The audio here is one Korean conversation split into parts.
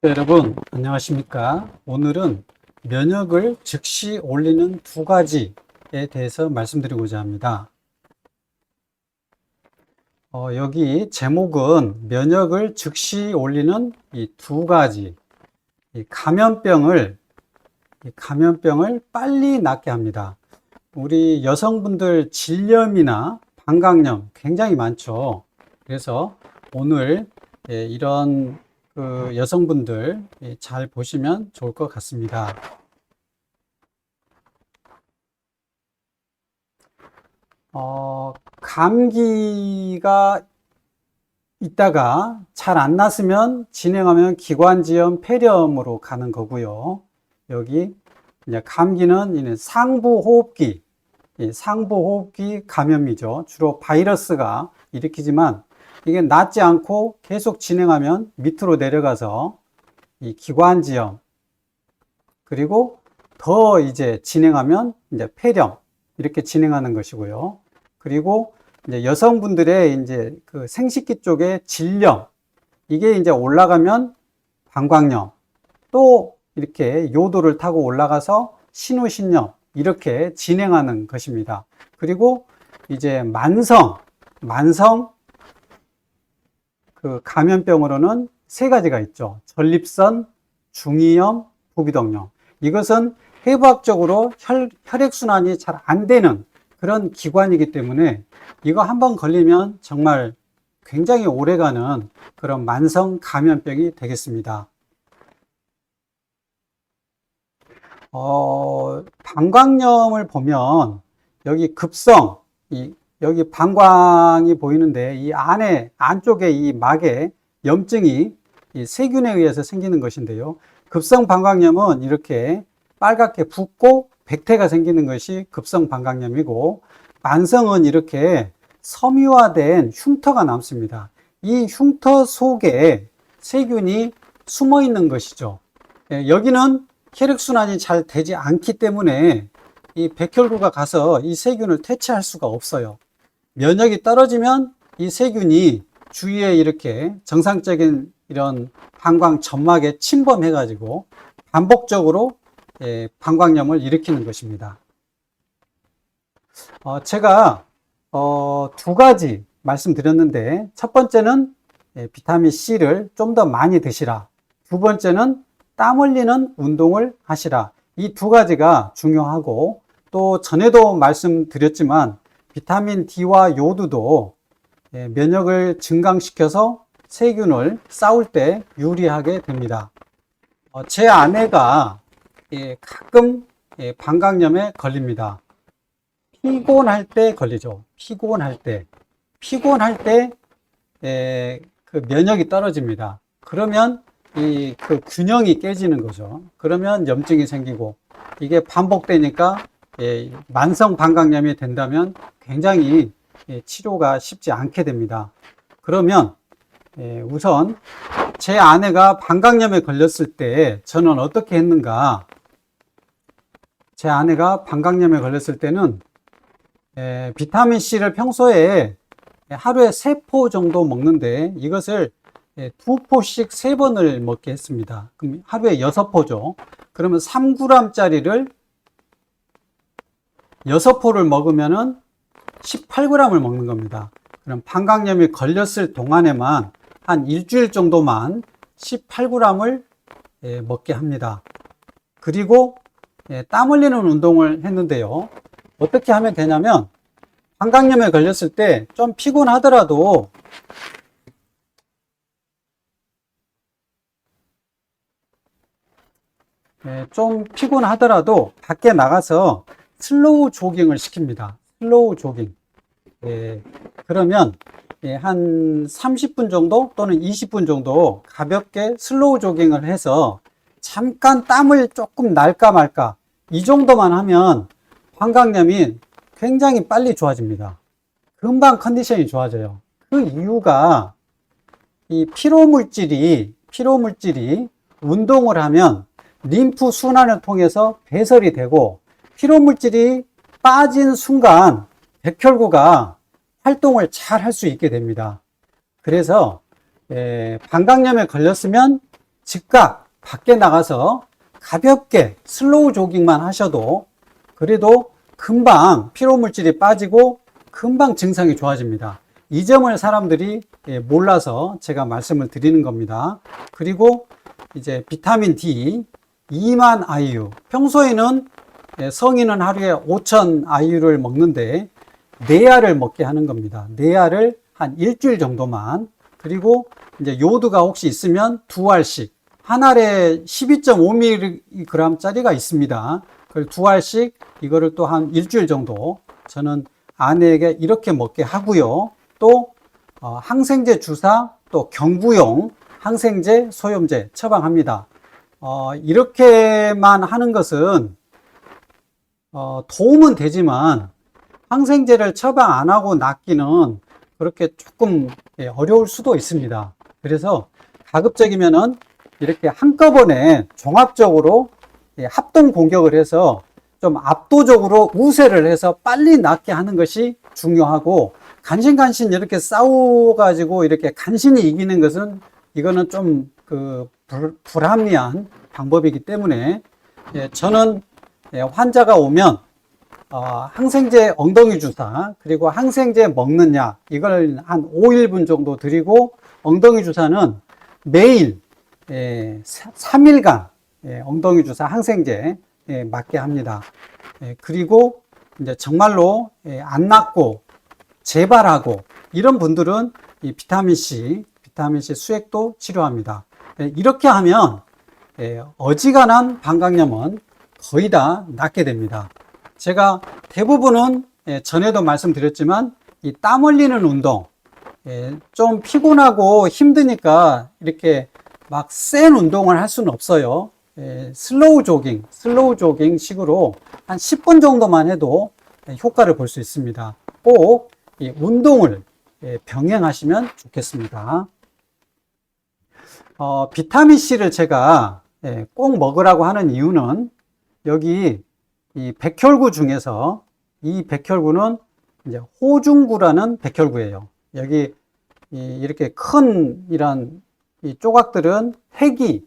여러분, 안녕하십니까? 오늘은 면역을 즉시 올리는 두 가지에 대해서 말씀드리고자 합니다. 여기 제목은 면역을 즉시 올리는 이 두 가지, 이 감염병을 빨리 낫게 합니다. 우리 여성분들 질염이나 방광염 굉장히 많죠. 그래서 오늘 이런 여성분들 잘 보시면 좋을 것 같습니다. 감기가 있다가 잘 안 났으면 진행하면 기관지염, 폐렴으로 가는 거고요. 여기 이제 감기는 상부호흡기, 상부호흡기 감염이죠. 주로 바이러스가 일으키지만 이게 낫지 않고 계속 진행하면 밑으로 내려가서 이 기관지염, 그리고 더 이제 진행하면 이제 폐렴, 이렇게 진행하는 것이고요. 그리고 이제 여성분들의 이제 그 생식기 쪽에 질염, 이게 이제 올라가면 방광염, 또 이렇게 요도를 타고 올라가서 신우신염, 이렇게 진행하는 것입니다. 그리고 이제 만성 그 감염병으로는 세 가지가 있죠. 전립선, 중이염, 부비동염. 이것은 해부학적으로 혈액순환이 잘 안 되는 그런 기관이기 때문에 이거 한번 걸리면 정말 굉장히 오래가는 그런 만성 감염병이 되겠습니다. 방광염을 보면 여기 급성, 여기 방광이 보이는데 이 안쪽에 이 막에 염증이 이 세균에 의해서 생기는 것인데요. 급성 방광염은 이렇게 빨갛게 붓고 백태가 생기는 것이 급성 방광염이고, 만성은 이렇게 섬유화된 흉터가 남습니다. 이 흉터 속에 세균이 숨어 있는 것이죠. 여기는 혈액순환이 잘 되지 않기 때문에 이 백혈구가 가서 이 세균을 퇴치할 수가 없어요. 면역이 떨어지면 이 세균이 주위에 이렇게 정상적인 이런 방광 점막에 침범해 가지고 반복적으로 방광염을 일으키는 것입니다. 제가 두 가지 말씀드렸는데, 첫 번째는 비타민 C를 좀 더 많이 드시라, 두 번째는 땀 흘리는 운동을 하시라. 이 두 가지가 중요하고, 또 전에도 말씀드렸지만 비타민 D와 요도도 면역을 증강시켜서 세균을 싸울 때 유리하게 됩니다. 제 아내가 가끔 방광염에 걸립니다. 피곤할 때 걸리죠. 피곤할 때 그 면역이 떨어집니다. 그러면 그 균형이 깨지는 거죠. 그러면 염증이 생기고, 이게 반복되니까 만성 방광염이 된다면 굉장히 치료가 쉽지 않게 됩니다. 그러면 우선 제 아내가 방광염에 걸렸을 때 저는 어떻게 했는가? 제 아내가 방광염에 걸렸을 때는 비타민 C를 평소에 하루에 3포 정도 먹는데, 이것을 2포씩 3번을 먹게 했습니다. 그럼 하루에 6포죠. 그러면 3g짜리를 6포를 먹으면은 18g을 먹는 겁니다. 그럼 방광염이 걸렸을 동안에만 한 일주일 정도만 18g을 먹게 합니다. 그리고 땀 흘리는 운동을 했는데요. 어떻게 하면 되냐면, 방광염에 걸렸을 때 좀 피곤하더라도 밖에 나가서 슬로우 조깅을 시킵니다. 슬로우 조깅. 그러면 한 30분 정도 또는 20분 정도 가볍게 슬로우 조깅을 해서 잠깐 땀을 조금 날까 말까, 이 정도만 하면 방광염이 굉장히 빨리 좋아집니다. 금방 컨디션이 좋아져요. 그 이유가 이 피로물질이 운동을 하면 림프 순환을 통해서 배설이 되고, 피로물질이 빠진 순간 백혈구가 활동을 잘 할 수 있게 됩니다. 그래서 방광염에 걸렸으면 즉각 밖에 나가서 가볍게 슬로우 조깅만 하셔도 그래도 금방 피로물질이 빠지고 금방 증상이 좋아집니다. 이 점을 사람들이 몰라서 제가 말씀을 드리는 겁니다. 그리고 이제 비타민 D 2만 IU. 평소에는 성인은 하루에 5,000 IU를 먹는데 4알을 먹게 하는 겁니다. 4알을 한 일주일 정도만. 그리고 이제 요드가 혹시 있으면 2알씩. 한 알에 12.5mg 짜리가 있습니다. 그걸 2알씩 이거를 또 한 일주일 정도 저는 아내에게 이렇게 먹게 하고요. 또 항생제 주사, 또 경구용 항생제, 소염제 처방합니다. 이렇게만 하는 것은 도움은 되지만 항생제를 처방 안 하고 낫기는 그렇게 조금 어려울 수도 있습니다. 그래서 가급적이면은 이렇게 한꺼번에 종합적으로 합동 공격을 해서 좀 압도적으로 우세를 해서 빨리 낫게 하는 것이 중요하고, 간신간신 이렇게 싸워가지고 이렇게 간신히 이기는 것은 이거는 좀 불합리한 방법이기 때문에 저는 환자가 오면 항생제 엉덩이 주사 그리고 항생제 먹는 약 이걸 한 5일분 정도 드리고, 엉덩이 주사는 매일 3일간 엉덩이 주사 항생제 맞게 합니다. 그리고 이제 정말로 안 낫고 재발하고 이런 분들은 이 비타민C 수액도 치료합니다. 이렇게 하면 어지간한 방광염은 거의 다 낫게 됩니다. 제가 대부분은 전에도 말씀드렸지만 이 땀 흘리는 운동, 좀 피곤하고 힘드니까 이렇게 막 센 운동을 할 수는 없어요. 슬로우 조깅 식으로 한 10분 정도만 해도 효과를 볼 수 있습니다. 꼭 이 운동을 병행하시면 좋겠습니다. 비타민C를 제가 꼭 먹으라고 하는 이유는 여기 이 백혈구 중에서 이 백혈구는 이제 호중구라는 백혈구예요. 여기 이렇게 큰 이런 이 조각들은 핵이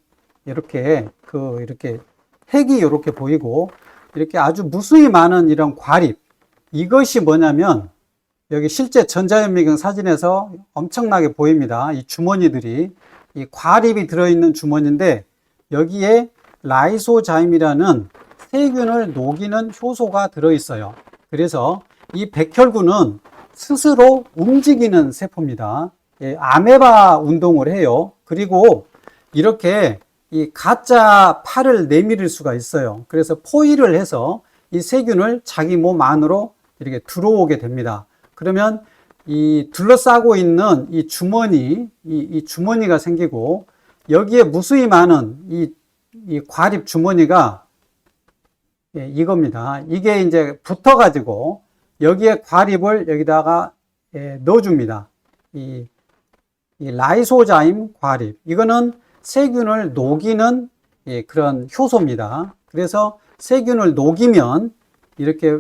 이렇게 핵이 이렇게 보이고, 이렇게 아주 무수히 많은 이런 과립, 이것이 뭐냐면 여기 실제 전자현미경 사진에서 엄청나게 보입니다. 이 주머니들이 이 과립이 들어있는 주머니인데 여기에 라이소자임이라는 세균을 녹이는 효소가 들어있어요. 그래서 이 백혈구는 스스로 움직이는 세포입니다. 아메바 운동을 해요. 그리고 이렇게 이 가짜 팔을 내밀을 수가 있어요. 그래서 포위를 해서 이 세균을 자기 몸 안으로 이렇게 들어오게 됩니다. 그러면 이 둘러싸고 있는 이 주머니, 이 주머니가 생기고, 여기에 무수히 많은 이 과립 주머니가 이겁니다. 이게 이제 붙어가지고 여기에 과립을 여기다가 넣어줍니다. 이 라이소자임 과립. 이거는 세균을 녹이는 그런 효소입니다. 그래서 세균을 녹이면 이렇게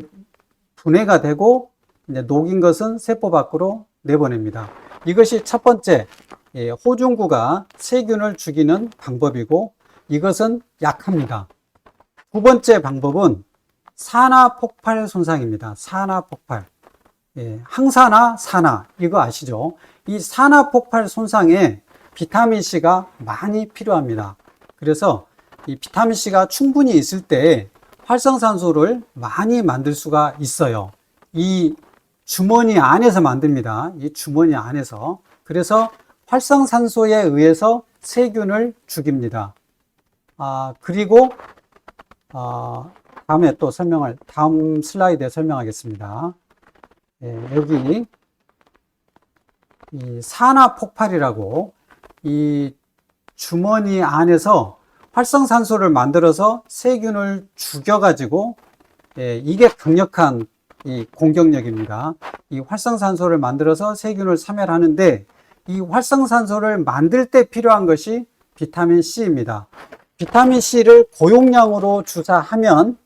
분해가 되고, 이제 녹인 것은 세포 밖으로 내보냅니다. 이것이 첫 번째 호중구가 세균을 죽이는 방법이고, 이것은 약합니다. 두 번째 방법은 산화폭발 손상입니다. 산화폭발. 항산화, 산화, 이거 아시죠? 이 산화폭발 손상에 비타민C가 많이 필요합니다. 그래서 이 비타민C가 충분히 있을 때 활성산소를 많이 만들 수가 있어요. 이 주머니 안에서 만듭니다. 이 주머니 안에서. 그래서 활성산소에 의해서 세균을 죽입니다. 그리고 다음에 또 다음 슬라이드에 설명하겠습니다. 여기 이 산화폭발이라고 이 주머니 안에서 활성산소를 만들어서 세균을 죽여가지고, 이게 강력한 이 공격력입니다. 이 활성산소를 만들어서 세균을 사멸하는데, 이 활성산소를 만들 때 필요한 것이 비타민C입니다. 비타민C를 고용량으로 주사하면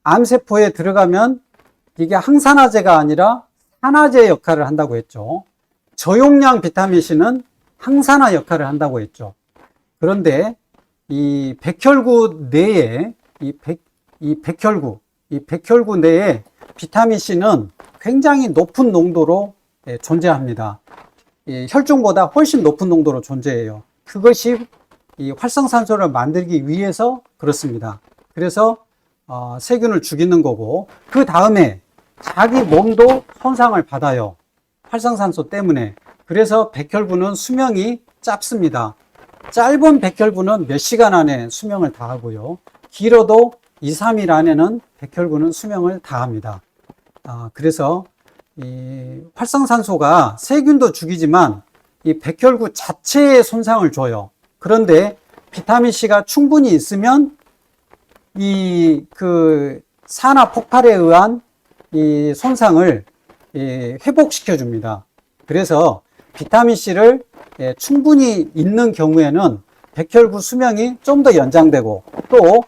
암세포에 들어가면 이게 항산화제가 아니라 산화제 역할을 한다고 했죠. 저용량 비타민C는 항산화 역할을 한다고 했죠. 그런데 이 백혈구 내에 백혈구 내에 비타민 C는 굉장히 높은 농도로 존재합니다. 이 혈중보다 훨씬 높은 농도로 존재해요. 그것이 이 활성산소를 만들기 위해서 그렇습니다. 그래서 세균을 죽이는 거고, 그 다음에 자기 몸도 손상을 받아요. 활성산소 때문에. 그래서 백혈구는 수명이 짧습니다. 짧은 백혈구는 몇 시간 안에 수명을 다하고요. 길어도 2, 3일 안에는 백혈구는 수명을 다합니다. 그래서 이 활성산소가 세균도 죽이지만 이 백혈구 자체에 손상을 줘요. 그런데 비타민C가 충분히 있으면 이 산화 폭발에 의한 이 손상을 회복시켜 줍니다. 그래서 비타민C를 충분히 있는 경우에는 백혈구 수명이 좀 더 연장되고, 또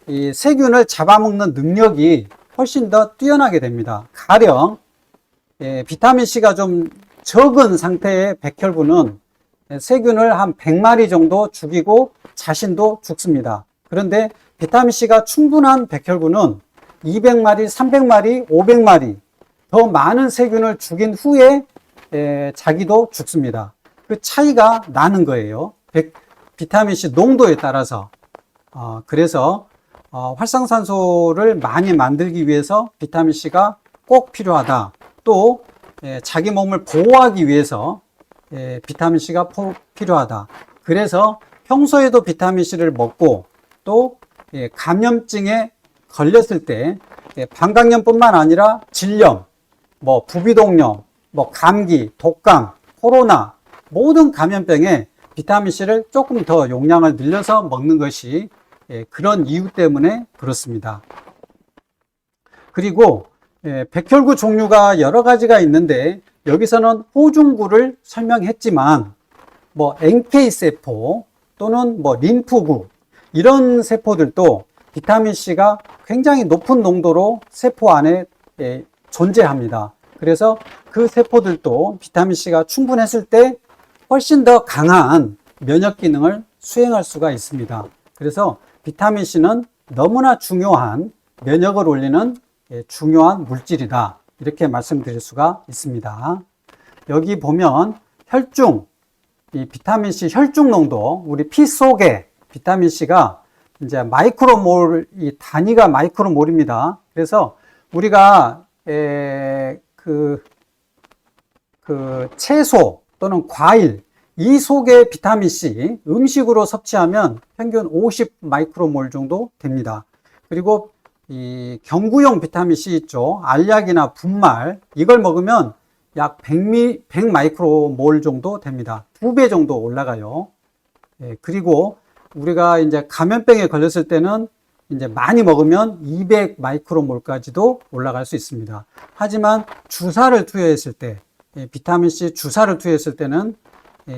이 세균을 잡아먹는 능력이 훨씬 더 뛰어나게 됩니다. 가령 비타민C가 좀 적은 상태의 백혈구는 세균을 한 100마리 정도 죽이고 자신도 죽습니다. 그런데 비타민C가 충분한 백혈구는 200마리, 300마리, 500마리 더 많은 세균을 죽인 후에 자기도 죽습니다. 그 차이가 나는 거예요. 비타민C 농도에 따라서. 그래서 활성산소를 많이 만들기 위해서 비타민C가 꼭 필요하다. 또 자기 몸을 보호하기 위해서 비타민C가 필요하다. 그래서 평소에도 비타민C를 먹고, 또 감염증에 걸렸을 때 방광염뿐만 아니라 질염, 부비동염, 감기, 독감, 코로나 모든 감염병에 비타민C를 조금 더 용량을 늘려서 먹는 것이 그런 이유 때문에 그렇습니다. 그리고 백혈구 종류가 여러 가지가 있는데, 여기서는 호중구를 설명했지만 NK세포 또는 림프구, 이런 세포들도 비타민C가 굉장히 높은 농도로 세포 안에 존재합니다. 그래서 그 세포들도 비타민C가 충분했을 때 훨씬 더 강한 면역 기능을 수행할 수가 있습니다. 그래서 비타민C는 너무나 중요한, 면역을 올리는 중요한 물질이다, 이렇게 말씀드릴 수가 있습니다. 여기 보면 혈중, 이 비타민C 혈중 농도, 우리 피 속에 비타민C가 이제 마이크로몰, 이 단위가 마이크로몰입니다. 그래서 우리가 채소 또는 과일, 이 속에 비타민C 음식으로 섭취하면 평균 50 마이크로몰 정도 됩니다. 그리고 이 경구용 비타민C 있죠. 알약이나 분말, 이걸 먹으면 약 100 마이크로몰 정도 됩니다. 2배 정도 올라가요. 그리고 우리가 이제 감염병에 걸렸을 때는 이제 많이 먹으면 200 마이크로몰까지도 올라갈 수 있습니다. 하지만 주사를 투여했을 때, 비타민C 주사를 투여했을 때는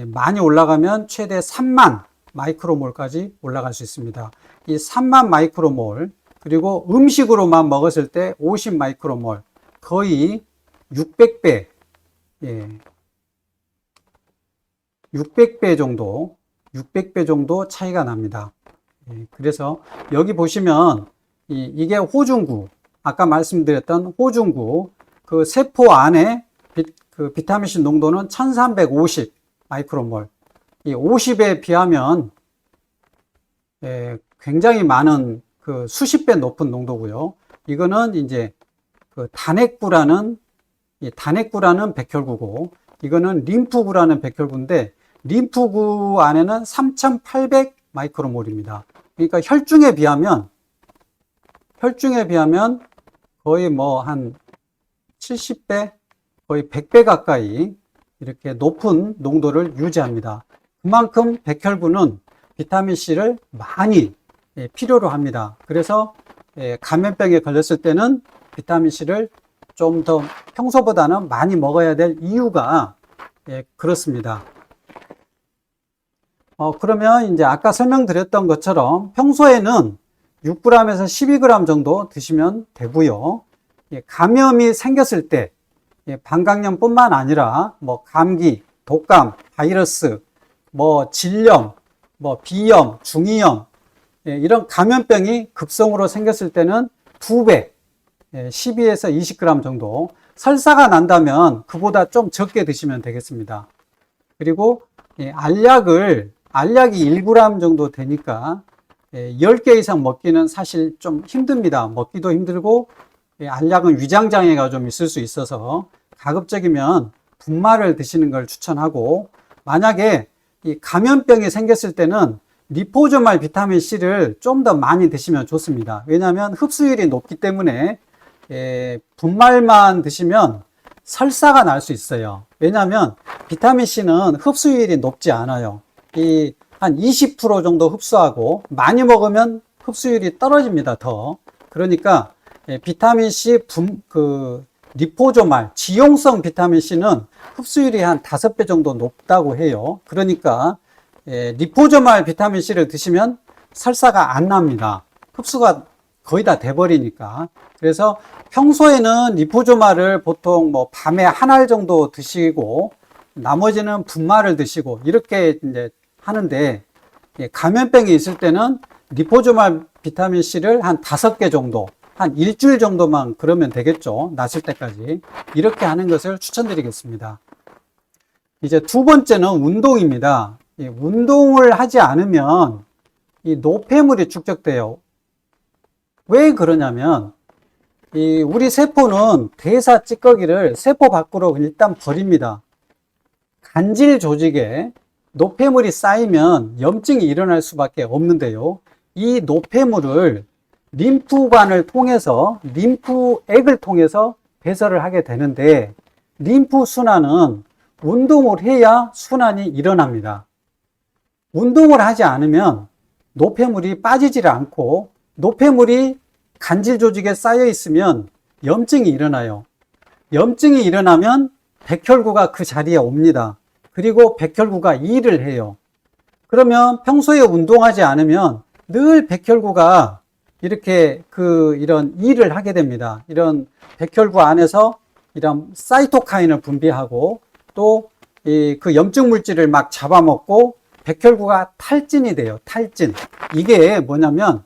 많이 올라가면 최대 3만 마이크로몰까지 올라갈 수 있습니다. 이 3만 마이크로몰, 그리고 음식으로만 먹었을 때 50 마이크로몰, 거의 600배, 600배 정도 차이가 납니다. 그래서 여기 보시면 이게 호중구, 아까 말씀드렸던 호중구, 그 세포 안에 그 비타민C 농도는 1350 마이크로몰, 이 50에 비하면 굉장히 많은, 그 수십 배 높은 농도고요. 이거는 이제 그 단핵구라는 백혈구고, 이거는 림프구라는 백혈구인데, 림프구 안에는 3800 마이크로몰입니다. 그러니까 혈중에 비하면 거의 한 70배, 거의 100배 가까이 이렇게 높은 농도를 유지합니다. 그만큼 백혈구는 비타민C를 많이 필요로 합니다. 그래서 감염병에 걸렸을 때는 비타민C를 좀 더 평소보다는 많이 먹어야 될 이유가 그렇습니다. 그러면 이제 아까 설명드렸던 것처럼 평소에는 6g에서 12g 정도 드시면 되고요. 감염이 생겼을 때, 방광염뿐만 아니라 감기, 독감, 바이러스, 질염, 뭐 비염, 중이염, 이런 감염병이 급성으로 생겼을 때는 2배, 12에서 20g 정도. 설사가 난다면 그보다 좀 적게 드시면 되겠습니다. 그리고 알약이 1g 정도 되니까 10개 이상 먹기는 사실 좀 힘듭니다. 먹기도 힘들고 알약은 위장장애가 좀 있을 수 있어서 가급적이면 분말을 드시는 걸 추천하고, 만약에 이 감염병이 생겼을 때는 리포조말 비타민C를 좀 더 많이 드시면 좋습니다. 왜냐하면 흡수율이 높기 때문에 분말만 드시면 설사가 날 수 있어요. 왜냐하면 비타민C는 흡수율이 높지 않아요. 한 20% 정도 흡수하고, 많이 먹으면 흡수율이 떨어집니다. 더. 그러니까 비타민C 리포조말, 지용성 비타민C는 흡수율이 한 5배 정도 높다고 해요. 그러니까 리포조말 비타민C를 드시면 설사가 안 납니다. 흡수가 거의 다 돼버리니까. 그래서 평소에는 리포조말을 보통 뭐 밤에 한 알 정도 드시고 나머지는 분말을 드시고 이렇게 이제 하는데, 감염병이 있을 때는 리포조말 비타민C를 한 5개 정도, 한 일주일 정도만 그러면 되겠죠. 나실 때까지. 이렇게 하는 것을 추천드리겠습니다. 이제 두 번째는 운동입니다. 운동을 하지 않으면 이 노폐물이 축적돼요. 왜 그러냐면, 우리 세포는 대사 찌꺼기를 세포 밖으로 일단 버립니다. 간질 조직에 노폐물이 쌓이면 염증이 일어날 수밖에 없는데요. 이 노폐물을 림프관을 통해서, 림프액을 통해서 배설을 하게 되는데, 림프 순환은 운동을 해야 순환이 일어납니다. 운동을 하지 않으면 노폐물이 빠지질 않고, 노폐물이 간질 조직에 쌓여 있으면 염증이 일어나요. 염증이 일어나면 백혈구가 그 자리에 옵니다. 그리고 백혈구가 일을 해요. 그러면 평소에 운동하지 않으면 늘 백혈구가 이렇게 이런 일을 하게 됩니다. 이런 백혈구 안에서 이런 사이토카인을 분비하고, 또 그 염증 물질을 막 잡아먹고 백혈구가 탈진이 돼요. 탈진. 이게 뭐냐면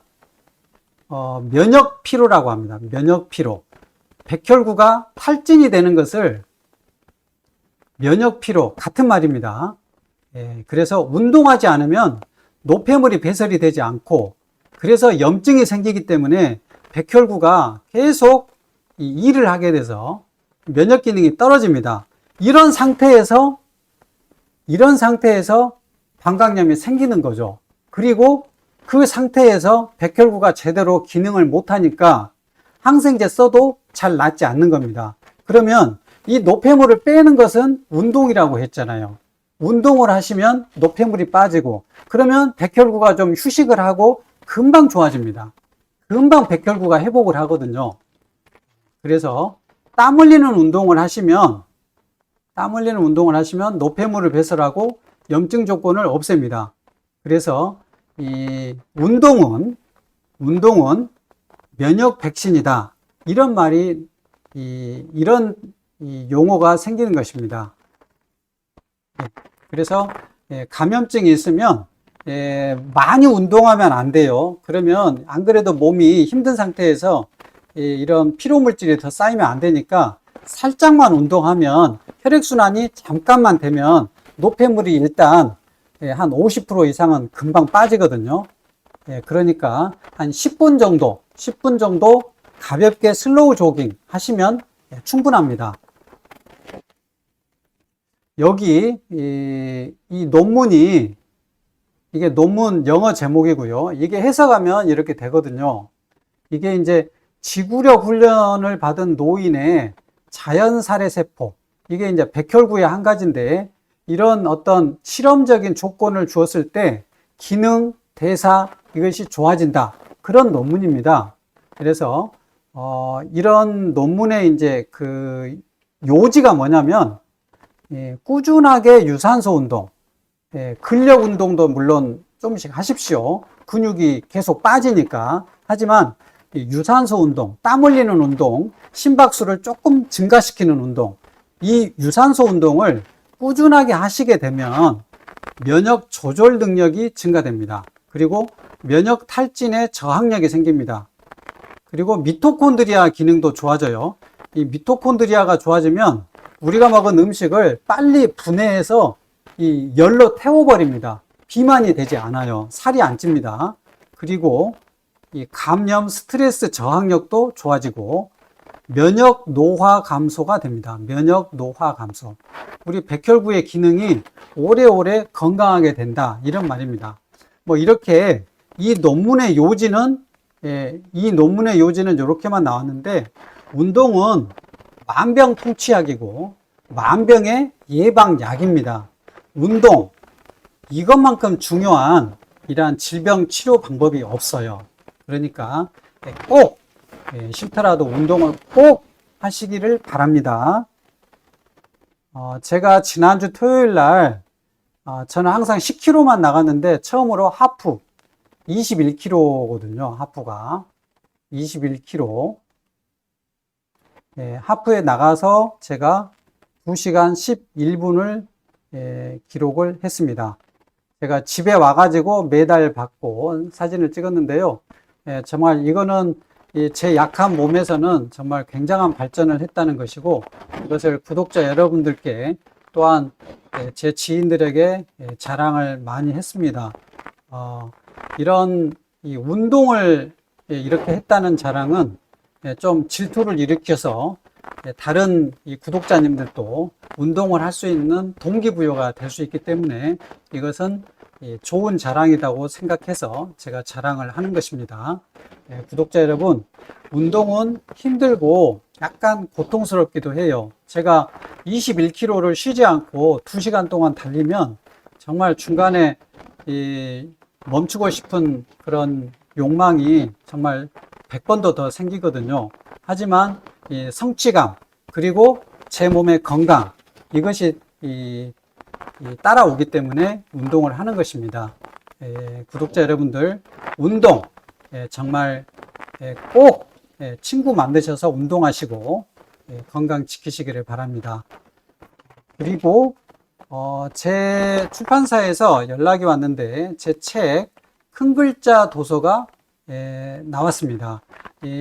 면역 피로라고 합니다. 면역 피로. 백혈구가 탈진이 되는 것을 면역 피로, 같은 말입니다. 그래서 운동하지 않으면 노폐물이 배설이 되지 않고, 그래서 염증이 생기기 때문에 백혈구가 계속 일을 하게 돼서 면역 기능이 떨어집니다. 이런 상태에서 방광염이 생기는 거죠. 그리고 그 상태에서 백혈구가 제대로 기능을 못하니까 항생제 써도 잘 낫지 않는 겁니다. 그러면 이 노폐물을 빼는 것은 운동이라고 했잖아요. 운동을 하시면 노폐물이 빠지고, 그러면 백혈구가 좀 휴식을 하고 금방 좋아집니다. 금방 백혈구가 회복을 하거든요. 그래서 땀 흘리는 운동을 하시면 노폐물을 배설하고 염증 조건을 없앱니다. 그래서 이 운동은 면역 백신이다. 이런 말이, 이런 용어가 생기는 것입니다. 그래서 감염증이 있으면 많이 운동하면 안 돼요. 그러면 안 그래도 몸이 힘든 상태에서 이런 피로 물질이 더 쌓이면 안 되니까, 살짝만 운동하면, 혈액순환이 잠깐만 되면 노폐물이 일단 한 50% 이상은 금방 빠지거든요. 그러니까 한 10분 정도 가볍게 슬로우 조깅 하시면 충분합니다. 여기 이 논문이, 이게 논문 영어 제목이고요. 이게 해석하면 이렇게 되거든요. 이게 이제 지구력 훈련을 받은 노인의 자연살해 세포, 이게 이제 백혈구의 한 가지인데, 이런 어떤 실험적인 조건을 주었을 때 기능, 대사, 이것이 좋아진다. 그런 논문입니다. 그래서 이런 논문의 이제 요지가 뭐냐면, 꾸준하게 유산소 운동, 근력 운동도 물론 조금씩 하십시오. 근육이 계속 빠지니까. 하지만 유산소 운동, 땀 흘리는 운동, 심박수를 조금 증가시키는 운동, 이 유산소 운동을 꾸준하게 하시게 되면 면역 조절 능력이 증가됩니다. 그리고 면역 탈진의 저항력이 생깁니다. 그리고 미토콘드리아 기능도 좋아져요. 이 미토콘드리아가 좋아지면 우리가 먹은 음식을 빨리 분해해서 이 열로 태워버립니다. 비만이 되지 않아요. 살이 안 찝니다. 그리고 이 감염 스트레스 저항력도 좋아지고 면역 노화 감소가 됩니다. 면역 노화 감소. 우리 백혈구의 기능이 오래오래 건강하게 된다. 이런 말입니다. 뭐 이렇게 이 논문의 요지는 이렇게만 나왔는데 운동은 만병통치약이고 만병의 예방약입니다. 운동, 이것만큼 중요한 이러한 질병 치료 방법이 없어요. 그러니까 꼭 싫더라도 운동을 꼭 하시기를 바랍니다. 제가 지난주 토요일 날 저는 항상 10km만 나갔는데 처음으로 하프 21km거든요. 하프가 21km. 하프에 나가서 제가 2시간 11분을 기록을 했습니다. 제가 집에 와가지고 메달 받고 사진을 찍었는데요. 정말 이거는 제 약한 몸에서는 정말 굉장한 발전을 했다는 것이고, 이것을 구독자 여러분들께 또한 제 지인들에게 자랑을 많이 했습니다. 이런 이 운동을 이렇게 했다는 자랑은 좀 질투를 일으켜서 다른 이 구독자님들도 운동을 할 수 있는 동기부여가 될 수 있기 때문에 이것은 좋은 자랑이라고 생각해서 제가 자랑을 하는 것입니다. 구독자 여러분, 운동은 힘들고 약간 고통스럽기도 해요. 제가 21km를 쉬지 않고 2시간 동안 달리면 정말 중간에 멈추고 싶은 그런 욕망이 정말 100번도 더 생기거든요. 하지만 이 성취감 그리고 제 몸의 건강, 이것이 따라오기 때문에 운동을 하는 것입니다. 구독자 여러분들, 운동 정말 꼭 친구 만드셔서 운동하시고 건강 지키시기를 바랍니다. 그리고 제 출판사에서 연락이 왔는데 제 책 큰 글자 도서가 나왔습니다.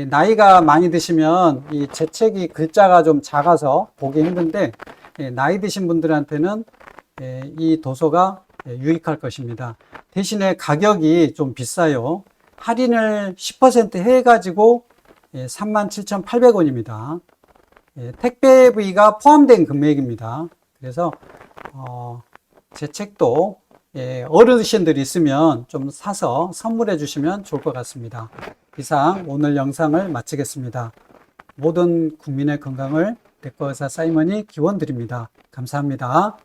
나이가 많이 드시면 제 책이 글자가 좀 작아서 보기 힘든데 나이 드신 분들한테는 이 도서가 유익할 것입니다. 대신에 가격이 좀 비싸요. 할인을 10% 해가지고 37,800원입니다. 택배비가 포함된 금액입니다. 그래서 제 책도 어르신들이 있으면 좀 사서 선물해 주시면 좋을 것 같습니다. 이상 오늘 영상을 마치겠습니다. 모든 국민의 건강을 내과 의사 사이먼이 기원드립니다. 감사합니다.